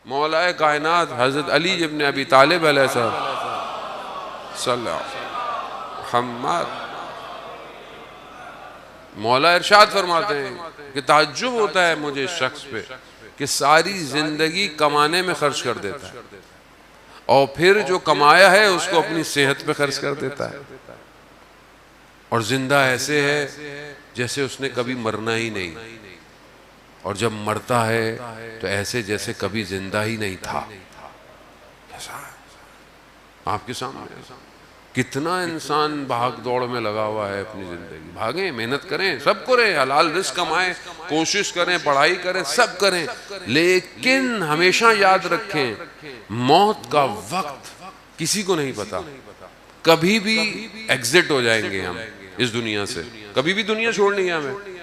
مولا کائنات حضرت علی ابن ابی طالب علیہ السلام صلی اللہ علیہ وسلم محمد، مولا ارشاد فرماتے ہیں کہ تعجب ہوتا ہے مجھے اس شخص پہ کہ ساری زندگی کمانے میں خرچ کر دیتا ہے اور پھر جو کمایا ہے اس کو اپنی صحت پہ خرچ کر دیتا ہے، اور زندہ ایسے ہے جیسے اس نے کبھی مرنا ہی نہیں، اور جب مرتا ہے تو ایسے جیسے کبھی زندہ ہی نہیں تھا۔ آپ کے سامنے کتنا انسان بھاگ دوڑ میں لگا ہوا ہے اپنی زندگی، بھاگیں، محنت کریں، سب کریں، حلال رزق کمائیں، کوشش کریں، پڑھائی کریں، سب کریں، لیکن ہمیشہ یاد رکھیں موت کا وقت کسی کو نہیں پتا، کبھی بھی ایگزٹ ہو جائیں گے ہم اس دنیا سے، کبھی بھی دنیا چھوڑنی ہے ہمیں،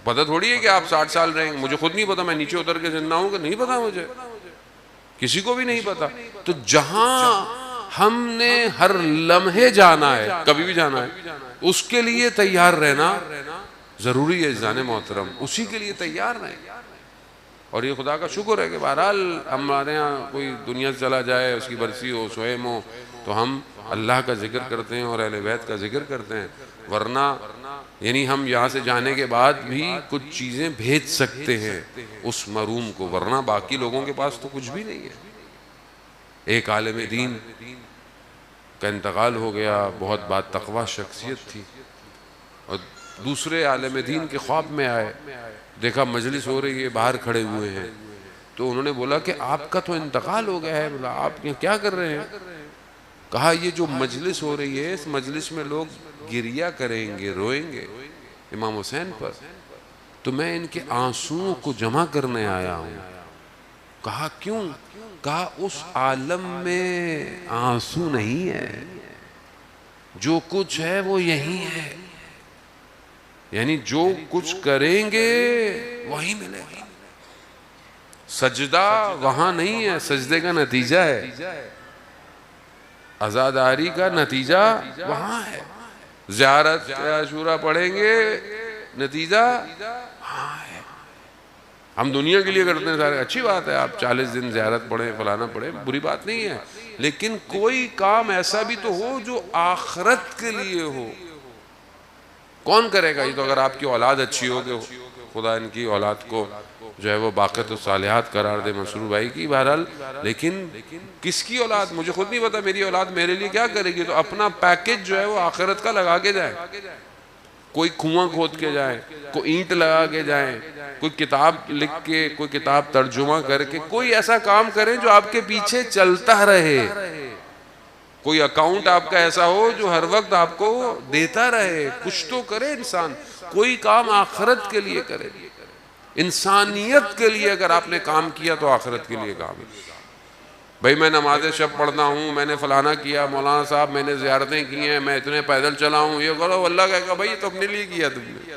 پتہ تھوڑی ہے کہ آپ 60 سال رہیں گے، مجھے خود نہیں پتا میں نیچے اتر کے زندہ ہوں کہ نہیں پتا، مجھے کسی کو بھی نہیں پتا۔ تو جہاں ہم نے ہر لمحے جانا ہے، کبھی بھی جانا ہے، اس کے لیے تیار رہنا ضروری ہے عزیزان محترم، اسی کے لیے تیار رہیں۔ اور یہ خدا کا شکر ہے کہ بہرحال ہمارے ہاں کوئی دنیا سے چلا جائے، اس کی برسی ہو، سوہم ہو، تو ہم اللہ کا ذکر کرتے ہیں اور اہل بیت کا ذکر کرتے ہیں، ورنہ یعنی ہم یہاں سے جانے کے بعد بھی کچھ چیزیں بھیج سکتے ہیں اس محروم کو، ورنہ باقی لوگوں کے پاس تو کچھ بھی نہیں ہے۔ ایک عالم دین کا انتقال ہو گیا، بہت بات تقوی شخصیت تھی، اور دوسرے عالم دین کے خواب میں آئے، دیکھا مجلس ہو رہی ہے، باہر کھڑے ہوئے ہیں، تو انہوں نے بولا کہ آپ کا تو انتقال ہو گیا ہے، بولا آپ کیا کر رہے ہیں؟ کہا یہ جو مجلس ہو رہی ہے اس مجلس میں لوگ گریہ کریں گے، روئیں گے امام حسین پر، تو میں ان کے آنسوؤں کو جمع کرنے آیا ہوں۔ کہا کیوں؟ کہا اس عالم میں آنسو نہیں ہے، جو کچھ ہے وہ یہی ہے، یعنی جو کچھ کریں گے وہی ملے گا، سجدہ وہاں نہیں ہے، سجدے کا نتیجہ ہے، عزاداری کا نتیجہ وہاں ہے، زیارت عاشورہ پڑھیں گے نتیجہ وہاں ہے۔ ہم دنیا کے لیے کرتے ہیں سارے، اچھی بات ہے، آپ 40 دن زیارت پڑھیں، فلانا پڑھیں، بری بات نہیں ہے، لیکن کوئی کام ایسا بھی تو ہو جو آخرت کے لیے ہو۔ کون کرے گا؟ یہ تو اگر آپ کی اولاد اچھی ہو کہ خدا ان کی اولاد کو جو ہے وہ باقیت و صالحات قرار دے، مسرور بھائی کی، بہرحال، لیکن کس کی اولاد؟ مجھے خود نہیں پتا میری اولاد میرے لیے کیا کرے گی، تو اپنا پیکج جو ہے وہ آخرت کا لگا کے جائے، کوئی کنواں کھود کے جائے، کوئی اینٹ لگا کے جائیں، کوئی کتاب لکھ کے، کوئی کتاب ترجمہ کر کے، کوئی ایسا کام کریں جو آپ کے پیچھے چلتا رہے، کوئی اکاؤنٹ آپ کا ایسا ہو جو ہر وقت آپ کو دیتا رہے، کچھ تو کرے انسان، کوئی کام آخرت کے لیے کرے، انسانیت کے لیے اگر آپ نے کام کیا تو آخرت کے لیے کام ہے۔ بھئی میں نماز شب پڑھنا ہوں، میں نے فلانا کیا، مولانا صاحب میں نے زیارتیں کی ہیں، میں اتنے پیدل چلا ہوں، یہ کرو، اللہ کہے گا بھئی یہ تو اپنے لیے کیا تم نے،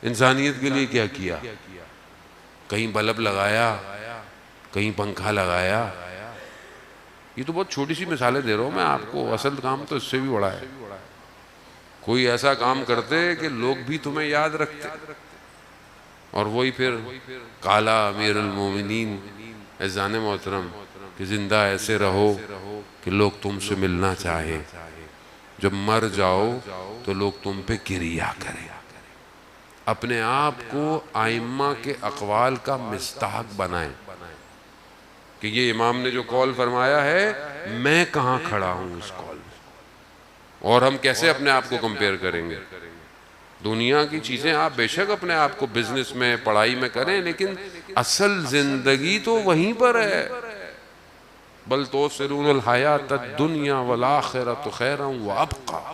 انسانیت کے لیے کیا کیا؟ کہیں بلب لگایا، کہیں پنکھا لگایا، یہ تو بہت چھوٹی سی مثالیں دے رہا ہوں میں آپ کو، اصل کام تو اس سے بھی بڑا ہے۔ کوئی ایسا کام کرتے کہ لوگ بھی تمہیں یاد رکھتے، اور وہی پھر کالا امیر المومنین عزیزان محترم کہ زندہ ایسے رہو کہ لوگ تم سے ملنا چاہے، جب مر جاؤ تو لوگ تم پہ گریہ کریں، اپنے آپ کو ائمہ کے اقوال کا مصداق بنائیں کہ یہ امام نے جو قول فرمایا ہے میں کہاں کھڑا ہوں اس قول میں، اور ہم کیسے اپنے آپ کو کمپیئر کریں گے؟ دنیا کی چیزیں آپ بے شک اپنے آپ کو بزنس میں، پڑھائی میں کریں، لیکن اصل زندگی تو وہیں پر ہے۔ بل تؤثرون الحیات الدنیا والآخرۃ خیر وابقیٰ،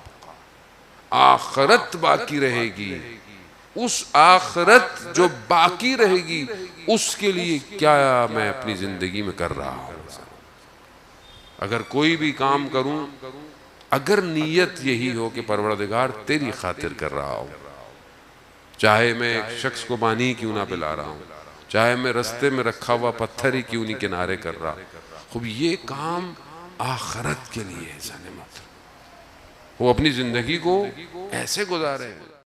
آخرت باقی رہے گی، اس آخرت جو باقی رہے گی اس کے لیے کیا میں اپنی زندگی میں کر رہا ہوں۔ اگر کوئی بھی کام کروں، اگر نیت یہی ہو کہ پروردگار تیری خاطر کر رہا ہوں، چاہے میں ایک شخص کو پانی کیوں نہ پلا رہا ہوں، چاہے میں رستے میں رکھا ہوا پتھر ہی کیوں نہیں کنارے کر رہا، خوب یہ کام آخرت کے لیے ہے، وہ اپنی زندگی کو ایسے گزارے ہیں۔